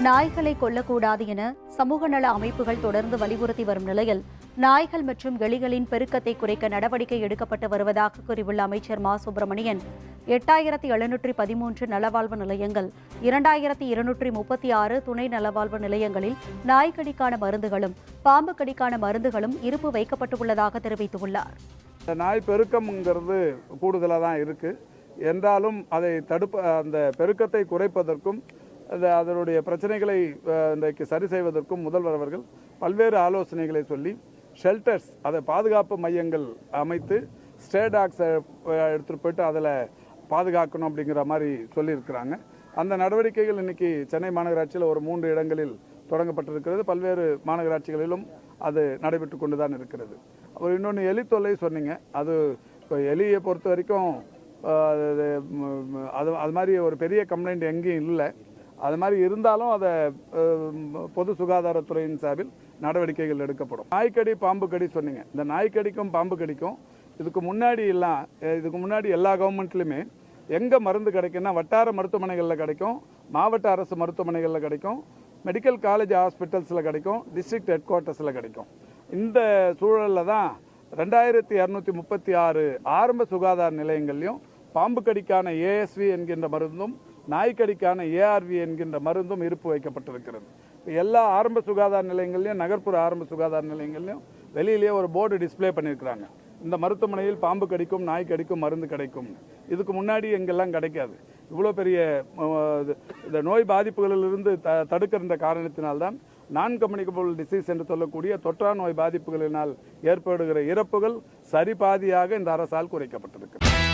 நாய்களை கொல்லக்கூடாது என சமூக நல அமைப்புகள் தொடர்ந்து வலியுறுத்தி வரும் நிலையில் நாய்கள் மற்றும் எலிகளின் பெருக்கத்தை குறைக்க நடவடிக்கை எடுக்கப்பட்டு வருவதாக கூறியுள்ள அமைச்சர் மா சுப்பிரமணியன் 8713 நலவாழ்வு நிலையங்கள் 2236 துணை நலவாழ்வு நிலையங்களில் நாய்க்கடிக்கான மருந்துகளும் பாம்பு கடிக்கான மருந்துகளும் இருப்பு வைக்கப்பட்டுள்ளதாக தெரிவித்துள்ளார். நாய் பெருக்கம்ங்கிறது கூடுதலாக தான் இருக்குது. என்றாலும் அதை அந்த பெருக்கத்தை குறைப்பதற்கும் அதனுடைய பிரச்சனைகளை இன்றைக்கு சரி செய்வதற்கும் முதல்வர் அவர்கள் பல்வேறு ஆலோசனைகளை சொல்லி ஷெல்டர்ஸ், அதை பாதுகாப்பு மையங்கள் அமைத்து ஸ்டே டாக்ஸை எடுத்துகிட்டு போயிட்டு அதில் பாதுகாக்கணும் அப்படிங்கிற மாதிரி சொல்லியிருக்கிறாங்க. அந்த நடவடிக்கைகள் இன்றைக்கி சென்னை மாநகராட்சியில் ஒரு 3 இடங்களில் தொடங்கப்பட்டிருக்கிறது. பல்வேறு மாநகராட்சிகளிலும் அது நடைபெற்று கொண்டு தான் இருக்கிறது. அப்புறம் இன்னொன்று எலி தொல்லை சொன்னீங்க. அது இப்போ எலியை பொறுத்த வரைக்கும் அது மாதிரி ஒரு பெரிய கம்ப்ளைண்ட் எங்கேயும் இல்லை. அது மாதிரி இருந்தாலும் அதை பொது சுகாதாரத்துறையின் சார்பில் நடவடிக்கைகள் எடுக்கப்படும். நாய்க்கடி பாம்பு கடி சொன்னீங்க. இந்த நாய்க்கடிக்கும் பாம்பு கடிக்கும் இதுக்கு முன்னாடி எல்லா கவர்மெண்ட்லையுமே எங்கே மருந்து கிடைக்குன்னா வட்டார மருத்துவமனைகளில் கிடைக்கும், மாவட்ட அரசு மருத்துவமனைகளில் கிடைக்கும், மெடிக்கல் காலேஜ் ஹாஸ்பிட்டல்ஸில் கிடைக்கும், டிஸ்ட்ரிக்ட் ஹெட் குவார்ட்டர்ஸில் கிடைக்கும். இந்த சூழலில் தான் 2236 ஆரம்ப சுகாதார நிலையங்கள்லையும் பாம்பு கடிக்கான ஏஎஸ்வி என்கின்ற மருந்தும் நாய்க்கடிக்கான ஏஆர்வி என்கின்ற மருந்தும் இருப்பு வைக்கப்பட்டிருக்கிறது. எல்லா ஆரம்ப சுகாதார நிலையங்கள்லையும் நகர்ப்புற ஆரம்ப சுகாதார நிலையங்கள்லையும் வெளியிலேயே ஒரு போர்டு டிஸ்பிளே பண்ணியிருக்கிறாங்க. இந்த மருத்துவமனையில் பாம்பு கடிக்கும் நாய் கடிக்கும் மருந்து கிடைக்கும். இதுக்கு முன்னாடி எங்கெல்லாம் கிடைக்காது. இவ்வளோ பெரிய இந்த நோய் பாதிப்புகளிலிருந்து தடுக்கின்ற காரணத்தினால்தான் நான் கம்யூனிகபிள் டிசீஸ் என்று சொல்லக்கூடிய தொற்றா நோய் பாதிப்புகளினால் ஏற்படுகிற இறப்புகள் சரிபாதியாக இந்த அரசால் குறைக்கப்பட்டிருக்கிறது.